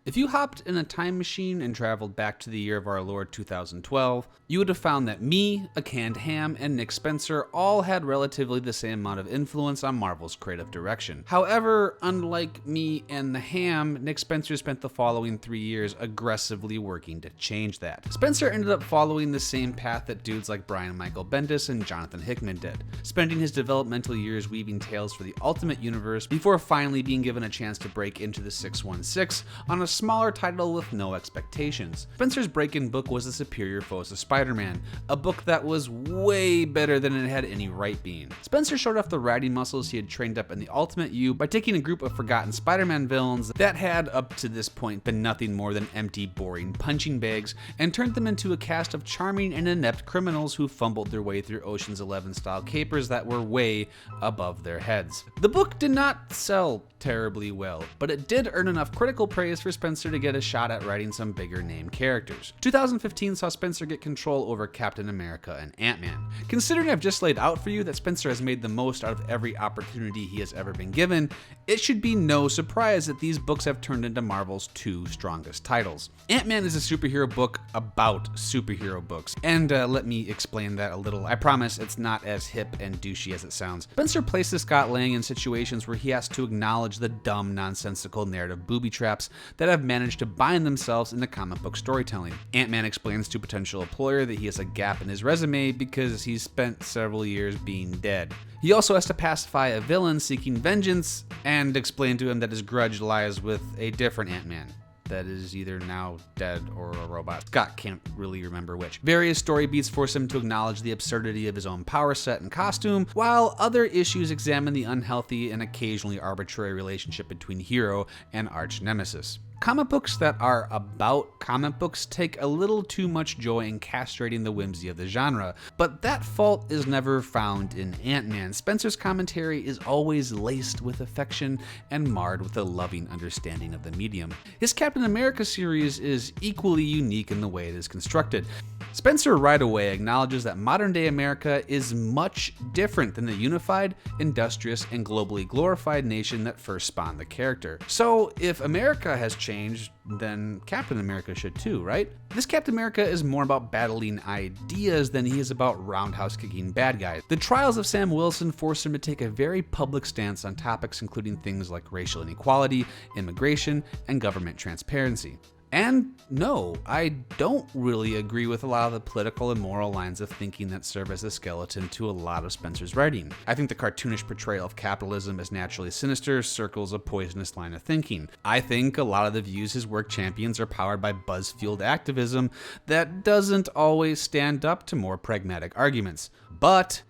If you hopped in a time machine and traveled back to the year of our Lord 2012, you would have found that me, a canned ham, and Nick Spencer all had relatively the same amount of influence on Marvel's creative direction. However, unlike me and the ham, Nick Spencer spent the following 3 years aggressively working to change that. Spencer ended up following the same path that dudes like Brian Michael Bendis and Jonathan Hickman did, spending his developmental years weaving tales for the Ultimate Universe before finally being given a chance to break into the 616 on a smaller title with no expectations. Spencer's break-in book was The Superior Foes of Spider-Man, a book that was way better than it had any right being. Spencer showed off the writing muscles he had trained up in the Ultimate U by taking a group of forgotten Spider-Man villains that had up to this point been nothing more than empty, boring punching bags and turned them into a cast of charming and inept criminals who fumbled their way through Ocean's 11 style capers that were way above their heads. The book did not sell terribly well, but it did earn enough critical praise for Spencer to get a shot at writing some bigger name characters. 2015 saw Spencer get control over Captain America and Ant-Man. Considering I've just laid out for you that Spencer has made the most out of every opportunity he has ever been given, it should be no surprise that these books have turned into Marvel's 2 strongest titles. Ant-Man is a superhero book about superhero books, and let me explain that a little. I promise it's not as hip and douchey as it sounds. Spencer places Scott Lang in situations where he has to acknowledge the dumb, nonsensical narrative booby traps that have managed to bind themselves into comic book storytelling. Ant-Man explains to a potential employer that he has a gap in his resume because he's spent several years being dead. He also has to pacify a villain seeking vengeance and explain to him that his grudge lies with a different Ant-Man that is either now dead or a robot. Scott can't really remember which. Various story beats force him to acknowledge the absurdity of his own power set and costume, while other issues examine the unhealthy and occasionally arbitrary relationship between hero and arch nemesis. Comic books that are about comic books take a little too much joy in castrating the whimsy of the genre, but that fault is never found in Ant-Man. Spencer's commentary is always laced with affection and marred with a loving understanding of the medium. His Captain America series is equally unique in the way it is constructed. Spencer right away acknowledges that modern-day America is much different than the unified, industrious, and globally glorified nation that first spawned the character. So if America has changed, then Captain America should too, right? This Captain America is more about battling ideas than he is about roundhouse-kicking bad guys. The trials of Sam Wilson forced him to take a very public stance on topics including things like racial inequality, immigration, and government transparency. And no, I don't really agree with a lot of the political and moral lines of thinking that serve as a skeleton to a lot of Spencer's writing. I think the cartoonish portrayal of capitalism as naturally sinister circles a poisonous line of thinking. I think a lot of the views his work champions are powered by buzz-fueled activism that doesn't always stand up to more pragmatic arguments. But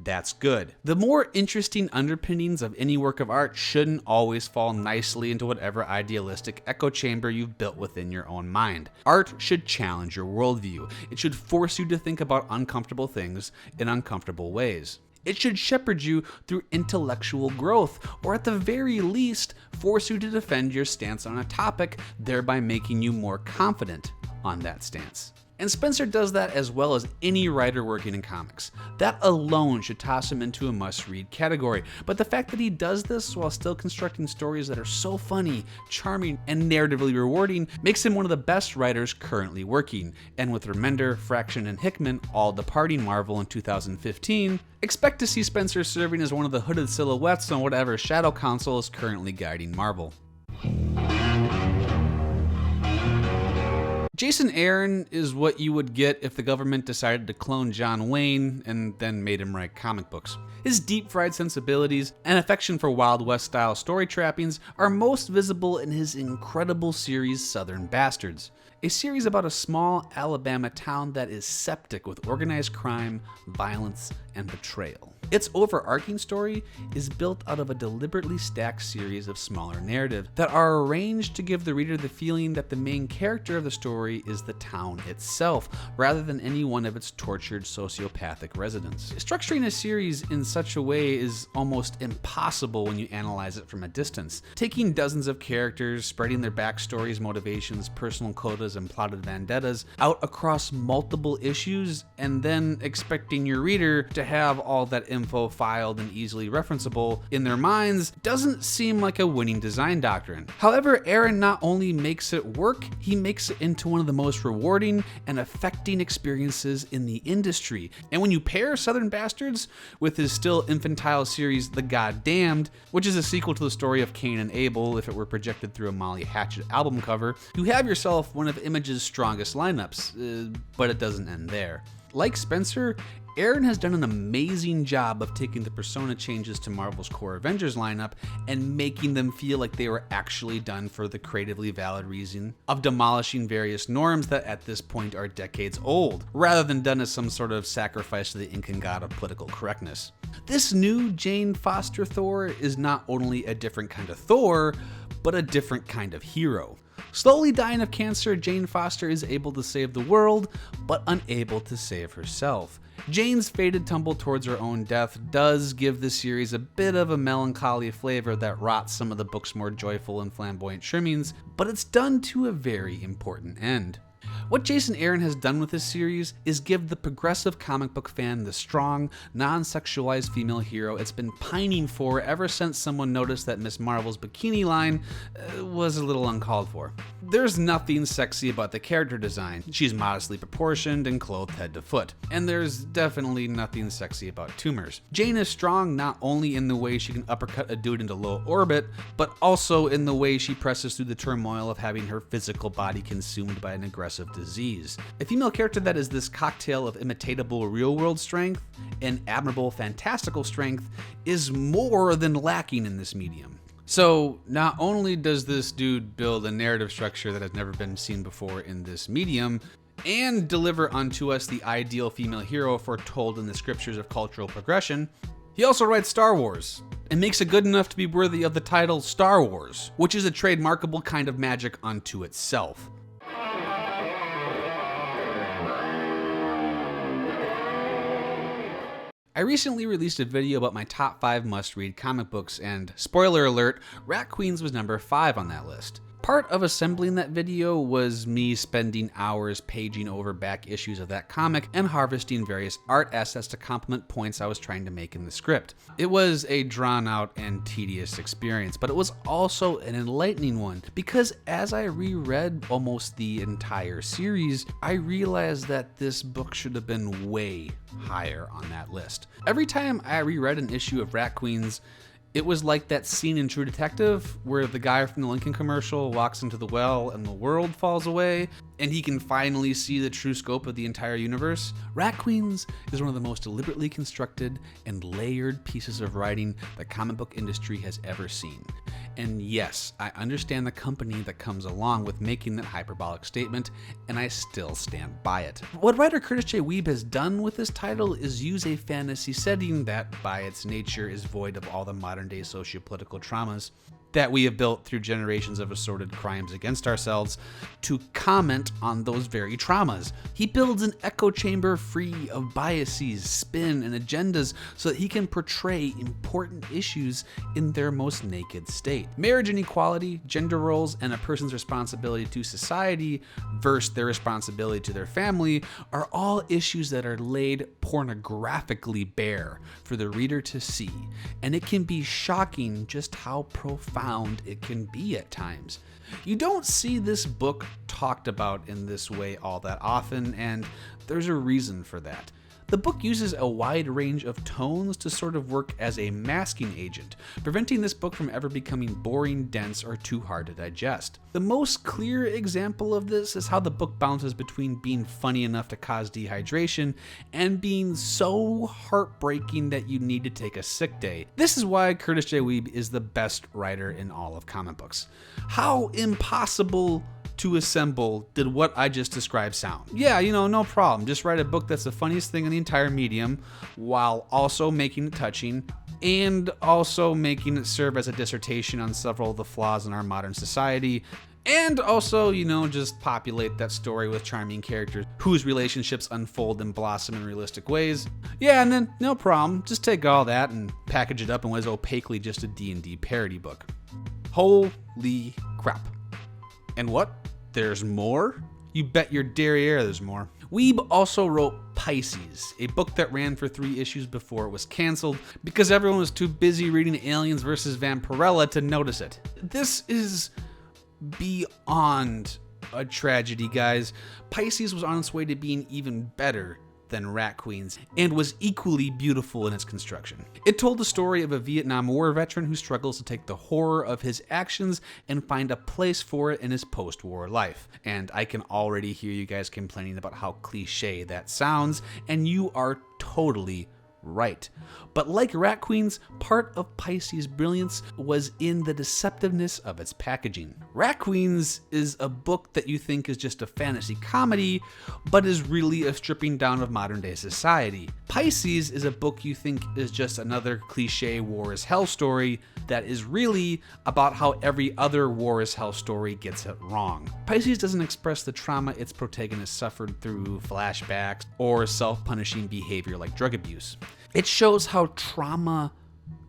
that's good. The more interesting underpinnings of any work of art shouldn't always fall nicely into whatever idealistic echo chamber you've built within your own mind. Art should challenge your worldview. It should force you to think about uncomfortable things in uncomfortable ways. It should shepherd you through intellectual growth, or at the very least, force you to defend your stance on a topic, thereby making you more confident on that stance. And Spencer does that as well as any writer working in comics. That alone should toss him into a must-read category, but the fact that he does this while still constructing stories that are so funny, charming, and narratively rewarding makes him one of the best writers currently working. And with Remender, Fraction, and Hickman all departing Marvel in 2015, expect to see Spencer serving as one of the hooded silhouettes on whatever shadow council is currently guiding Marvel. Jason Aaron is what you would get if the government decided to clone John Wayne and then made him write comic books. His deep-fried sensibilities and affection for Wild West-style story trappings are most visible in his incredible series Southern Bastards, a series about a small Alabama town that is septic with organized crime, violence, and betrayal. Its overarching story is built out of a deliberately stacked series of smaller narratives that are arranged to give the reader the feeling that the main character of the story is the town itself, rather than any one of its tortured sociopathic residents. Structuring a series in such a way is almost impossible when you analyze it from a distance. Taking dozens of characters, spreading their backstories, motivations, personal quotas, dramas and plotted vendettas out across multiple issues, and then expecting your reader to have all that info filed and easily referenceable in their minds doesn't seem like a winning design doctrine. However, Aaron not only makes it work, he makes it into one of the most rewarding and affecting experiences in the industry. And when you pair Southern Bastards with his still infantile series The Goddamned, which is a sequel to the story of Cain and Abel if it were projected through a Molly Hatchet album cover, you have yourself one of Image's strongest lineups, but it doesn't end there. Like Spencer, Aaron has done an amazing job of taking the persona changes to Marvel's core Avengers lineup and making them feel like they were actually done for the creatively valid reason of demolishing various norms that at this point are decades old, rather than done as some sort of sacrifice to the Incan god of political correctness. This new Jane Foster Thor is not only a different kind of Thor, but a different kind of hero. Slowly dying of cancer, Jane Foster is able to save the world, but unable to save herself. Jane's fated tumble towards her own death does give the series a bit of a melancholy flavor that rots some of the book's more joyful and flamboyant trimmings, but it's done to a very important end. What Jason Aaron has done with this series is give the progressive comic book fan the strong, non-sexualized female hero it's been pining for ever since someone noticed that Ms. Marvel's bikini line was a little uncalled for. There's nothing sexy about the character design. She's modestly proportioned and clothed head to foot. And there's definitely nothing sexy about tumors. Jane is strong not only in the way she can uppercut a dude into low orbit, but also in the way she presses through the turmoil of having her physical body consumed by an aggressive disease. A female character that is this cocktail of imitatable real-world strength and admirable fantastical strength is more than lacking in this medium. So not only does this dude build a narrative structure that has never been seen before in this medium, and deliver unto us the ideal female hero foretold in the scriptures of cultural progression, he also writes Star Wars, and makes it good enough to be worthy of the title Star Wars, which is a trademarkable kind of magic unto itself. I recently released a video about my top 5 must-read comic books, and spoiler alert, Rat Queens was number 5 on that list. Part of assembling that video was me spending hours paging over back issues of that comic and harvesting various art assets to complement points I was trying to make in the script. It was a drawn out and tedious experience, but it was also an enlightening one, because as I reread almost the entire series, I realized that this book should have been way higher on that list. Every time I reread an issue of Rat Queens, it was like that scene in True Detective where the guy from the Lincoln commercial walks into the well and the world falls away and he can finally see the true scope of the entire universe. Rat Queens is one of the most deliberately constructed and layered pieces of writing the comic book industry has ever seen. And yes, I understand the company that comes along with making that hyperbolic statement, and I still stand by it. What writer Curtis J. Weeb has done with this title is use a fantasy setting that, by its nature, is void of all the modern-day socio-political traumas that we have built through generations of assorted crimes against ourselves, to comment on those very traumas. He builds an echo chamber free of biases, spin, and agendas so that he can portray important issues in their most naked state. Marriage inequality, gender roles, and a person's responsibility to society versus their responsibility to their family are all issues that are laid pornographically bare for the reader to see, and it can be shocking just how profound it can be at times. You don't see this book talked about in this way all that often, and there's a reason for that. The book uses a wide range of tones to sort of work as a masking agent, preventing this book from ever becoming boring, dense, or too hard to digest. The most clear example of this is how the book bounces between being funny enough to cause dehydration and being so heartbreaking that you need to take a sick day. This is why Curtis J. Weeb is the best writer in all of comic books. How impossible to assemble did what I just described sound? Yeah, no problem. Just write a book that's the funniest thing in the entire medium, while also making it touching, and also making it serve as a dissertation on several of the flaws in our modern society, and also, just populate that story with charming characters whose relationships unfold and blossom in realistic ways. Yeah, and then, no problem, just take all that and package it up in what is opaquely just a D&D parody book. Holy crap. And what? There's more? You bet your derriere there's more. Weeb also wrote Pisces, a book that ran for 3 issues before it was canceled because everyone was too busy reading Aliens vs. Vampirella to notice it. This is beyond a tragedy, guys. Pisces was on its way to being even better than Rat Queens and was equally beautiful in its construction. It told the story of a Vietnam War veteran who struggles to take the horror of his actions and find a place for it in his post-war life. And I can already hear you guys complaining about how cliche that sounds, and you are totally right. But like Rat Queens, part of Pisces' brilliance was in the deceptiveness of its packaging. Rat Queens is a book that you think is just a fantasy comedy, but is really a stripping down of modern day society. Pisces is a book you think is just another cliche war is hell story that is really about how every other war is hell story gets it wrong. Pisces doesn't express the trauma its protagonist suffered through flashbacks or self-punishing behavior like drug abuse. It shows how trauma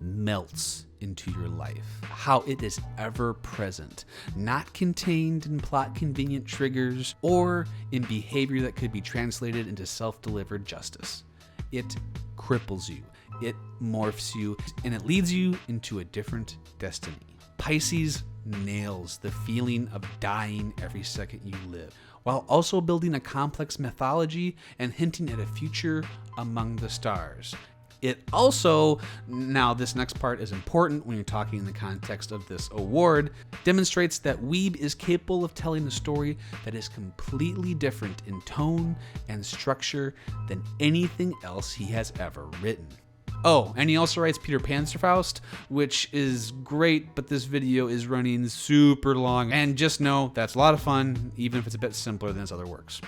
melts into your life, how it is ever present, not contained in plot convenient triggers or in behavior that could be translated into self-delivered justice. It cripples you, it morphs you, and it leads you into a different destiny. Pisces nails the feeling of dying every second you live, while also building a complex mythology and hinting at a future among the stars. It also, now this next part is important when you're talking in the context of this award, demonstrates that Weeb is capable of telling a story that is completely different in tone and structure than anything else he has ever written. Oh, and he also writes Peter Panzerfaust, which is great, but this video is running super long, and just know that's a lot of fun, even if it's a bit simpler than his other works.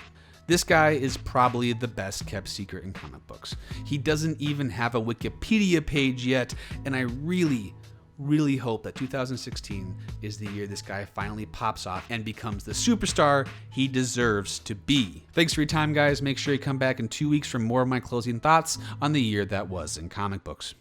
This guy is probably the best kept secret in comic books. He doesn't even have a Wikipedia page yet, and I really hope that 2016 is the year this guy finally pops off and becomes the superstar he deserves to be. Thanks for your time, guys. Make sure you come back in 2 weeks for more of my closing thoughts on the year that was in comic books.